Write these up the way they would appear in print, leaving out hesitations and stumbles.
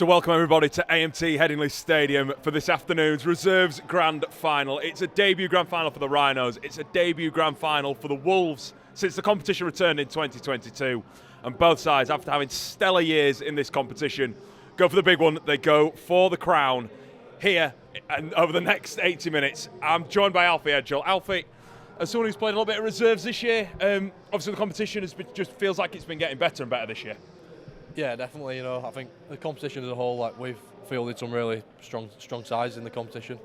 to welcome everybody to AMT Headingley Stadium for this afternoon's Reserves Grand Final. It's a debut Grand Final for the Rhinos. It's a debut Grand Final for the Wolves since the competition returned in 2022. And both sides, after having stellar years in this competition, go for the big one. They go for the crown here and over the next 80 minutes. I'm joined by Alfie Edgell. Alfie, as someone who's played a little bit of reserves this year, obviously the competition just feels like it's been getting better and better this year. Yeah, definitely. I think the competition as a whole, we've fielded some really strong sides in the competition,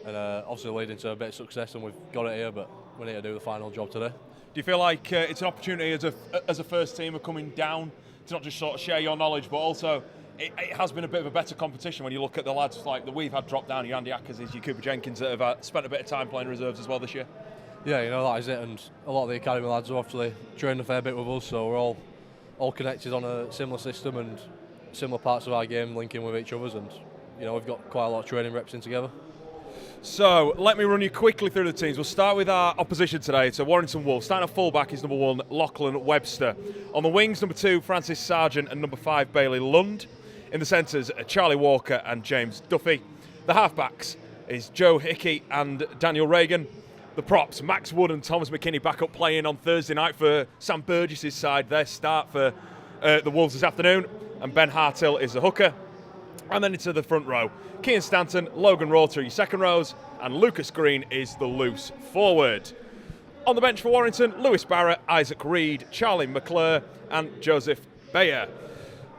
and obviously leading to a bit of success, and we've got it here. But we need to do the final job today. Do you feel like it's an opportunity as a first teamer coming down to not just sort of share your knowledge, but also it has been a bit of a better competition when you look at the lads like that we've had drop down, your Andy Ackerses, your Cooper Jenkins, that have spent a bit of time playing reserves as well this year? Yeah, that is it, and a lot of the academy lads have obviously trained a fair bit with us, so we're all connected on a similar system and similar parts of our game linking with each other's, and we've got quite a lot of training reps in together. So let me run you quickly through the teams. We'll start with our opposition today. So Warrington Wolves. Starting at fullback is number 1, Lachlan Webster. On the wings, number 2, Francis Sargent, and number 5, Bailey Lund. In the centres, Charlie Walker and James Duffy. The halfbacks is Joe Hickey and Daniel Reagan. The props, Max Wood and Thomas McKinney back up playing on Thursday night for Sam Burgess' side. Their start for the Wolves this afternoon. And Ben Hartill is the hooker. And then into the front row, Cian Stanton, Logan Rorter, your second rows, and Lucas Green is the loose forward. On the bench for Warrington, Lewis Barrett, Isaac Reed, Charlie McClure, and Joseph Bayer.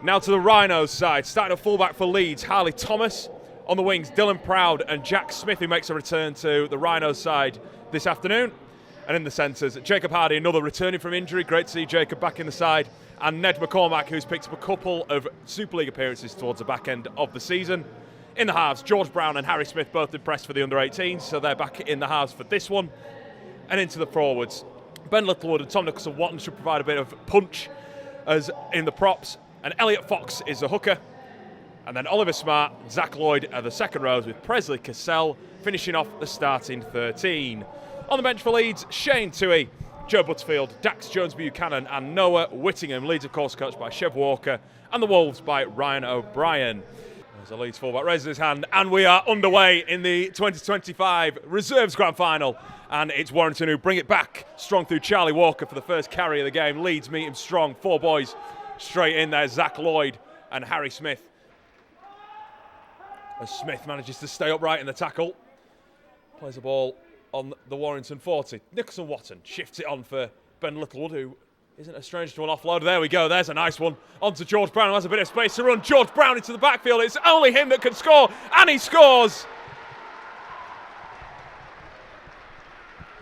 Now to the Rhinos side, starting at fullback for Leeds, Harley Thomas. On the wings, Dylan Proud and Jack Smith, who makes a return to the Rhinos side this afternoon. And in the centres, Jacob Hardy, another returning from injury. Great to see Jacob back in the side. And Ned McCormack, who's picked up a couple of Super League appearances towards the back end of the season. In the halves, George Brown and Harry Smith both impressed for the under-18s, so they're back in the halves for this one. And into the forwards, Ben Littlewood and Tom Nicholson-Watton should provide a bit of punch as in the props. And Elliot Fox is the hooker. And then Oliver Smart, Zach Lloyd are the second rows, with Presley Cassell finishing off the starting 13. On the bench for Leeds, Shane Toohey, Joe Butterfield, Dax Jones-Buchanan and Noah Whittingham. Leeds, of course, coached by Chev Walker, and the Wolves by Ryan O'Brien. There's a Leeds fullback raises his hand, and we are underway in the 2025 Reserves Grand Final. And it's Warrington who bring it back strong through Charlie Walker for the first carry of the game. Leeds meet him strong, 4 boys straight in there, Zach Lloyd and Harry Smith. As Smith manages to stay upright in the tackle, plays the ball on the Warrington 40. Nicholson-Watton shifts it on for Ben Littlewood, who isn't a stranger to an offload. There we go, there's a nice one. On to George Brown, who has a bit of space to run. George Brown into the backfield. It's only him that can score, and he scores!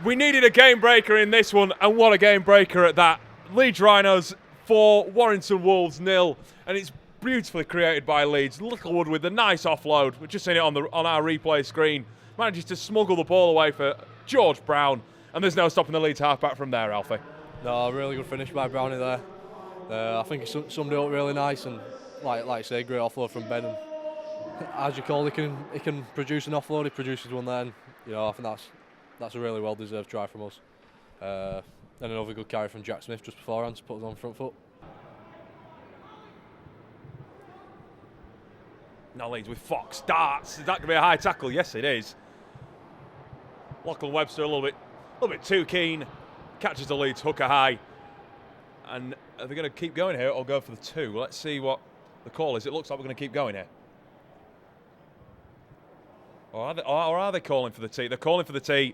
We needed a game breaker in this one, and what a game breaker at that. Leeds Rhinos 4, Warrington Wolves 0, and it's beautifully created by Leeds. Littlewood with the nice offload. We're just seeing it on our replay screen. Manages to smuggle the ball away for George Brown, and there's no stopping the Leeds halfback from there, Alfie. No, really good finish by Brownie there. I think he summed it up really nice, and like I say, great offload from Ben. And as you call, he can produce an offload. He produces one there, and I think that's a really well-deserved try from us. And another good carry from Jack Smith just beforehand to put us on front foot. Now Leeds with Fox, darts. Is that going to be a high tackle? Yes, it is. Lachlan Webster a little bit too keen. Catches the Leeds hooker high. And are they going to keep going here or go for the 2? Let's see what the call is. It looks like we're going to keep going here. Or are they calling for the tee? They're calling for the tee.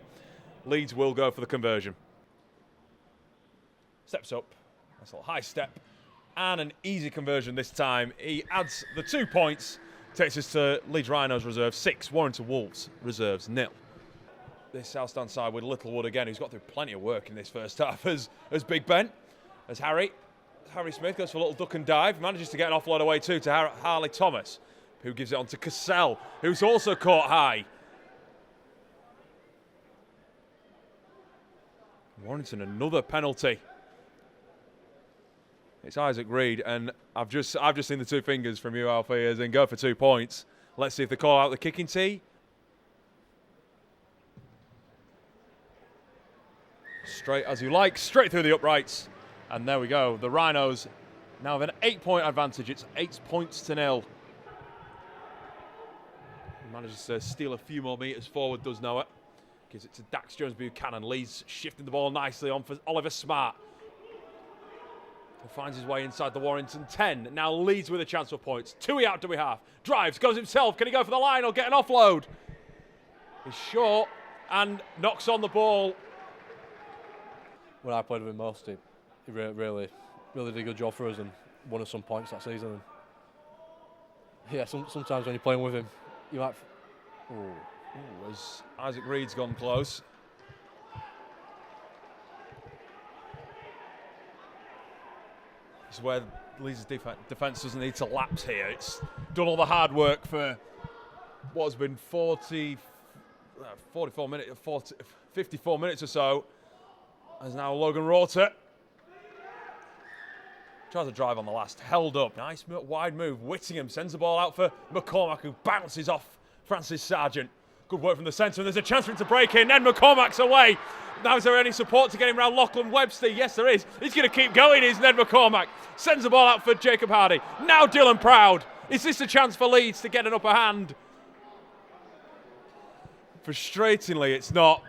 Leeds will go for the conversion. Steps up. That's a little high step. And an easy conversion this time. He adds the 2 points. Takes us to Leeds Rhinos Reserves 6, Warrington Wolves Reserves 0. This south stand side with Littlewood again, who's got through plenty of work in this first half, as Big Ben, as Harry Smith goes for a little duck and dive, manages to get an offload away too to Harley Thomas, who gives it on to Cassell, who's also caught high. Warrington, another penalty. It's Isaac Reed, and I've just seen the 2 fingers from you, Alfie, as in go for 2 points. Let's see if they call out the kicking tee. Straight as you like, straight through the uprights. And there we go. The Rhinos now have an 8-point advantage. It's 8 points to 0. Manages to steal a few more metres forward, does Noah. Gives it to Dax Jones-Buchanan. Leeds shifting the ball nicely on for Oliver Smart, who finds his way inside the Warrington 10. Now Leeds with a chance for points. Tui out to be half. Drives, goes himself. Can he go for the line or get an offload? He's short and knocks on the ball. When I played with him most, he really did a good job for us and won us some points that season. And yeah, sometimes when you're playing with him, you might. As Isaac Reed's gone close. This is where Leeds' defence doesn't need to lapse here. It's done all the hard work for what has been 54 minutes or so. As now Logan Rorter tries to drive on the last, held up. Nice wide move. Whittingham sends the ball out for McCormack, who bounces off Francis Sargent. Good work from the centre, and there's a chance for him to break in. Ned McCormack's away. Now is there any support to get him around Lachlan Webster? Yes, there is. He's going to keep going, is Ned McCormack. Sends the ball out for Jacob Hardy. Now Dylan Proud. Is this a chance for Leeds to get an upper hand? Frustratingly, it's not.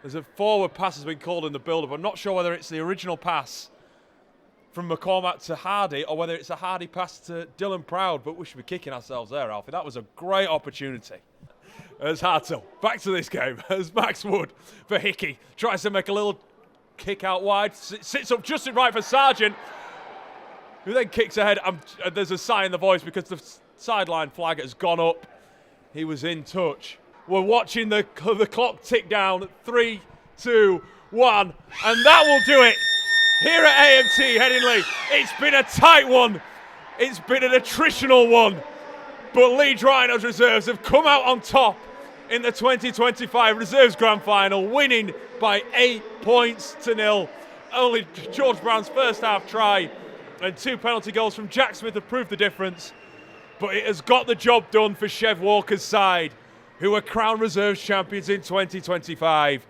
There's a forward pass has been called in the build-up. I'm not sure whether it's the original pass from McCormack to Hardy or whether it's a Hardy pass to Dylan Proud, but we should be kicking ourselves there, Alfie. That was a great opportunity. As Hartle, back to this game, as Max Wood for Hickey. Tries to make a little kick out wide, sits up just right for Sargent, who then kicks ahead. There's a sigh in the voice because the sideline flag has gone up. He was in touch. We're watching the clock tick down. 3, 2, 1, and that will do it. Here at AMT Headingley, it's been a tight one. It's been an attritional one. But Leeds Rhinos Reserves have come out on top in the 2025 Reserves Grand Final, winning by 8 points to 0. Only George Brown's first half try and 2 penalty goals from Jack Smith have proved the difference. But it has got the job done for Chev Walker's side, who are crowned Reserves champions in 2025.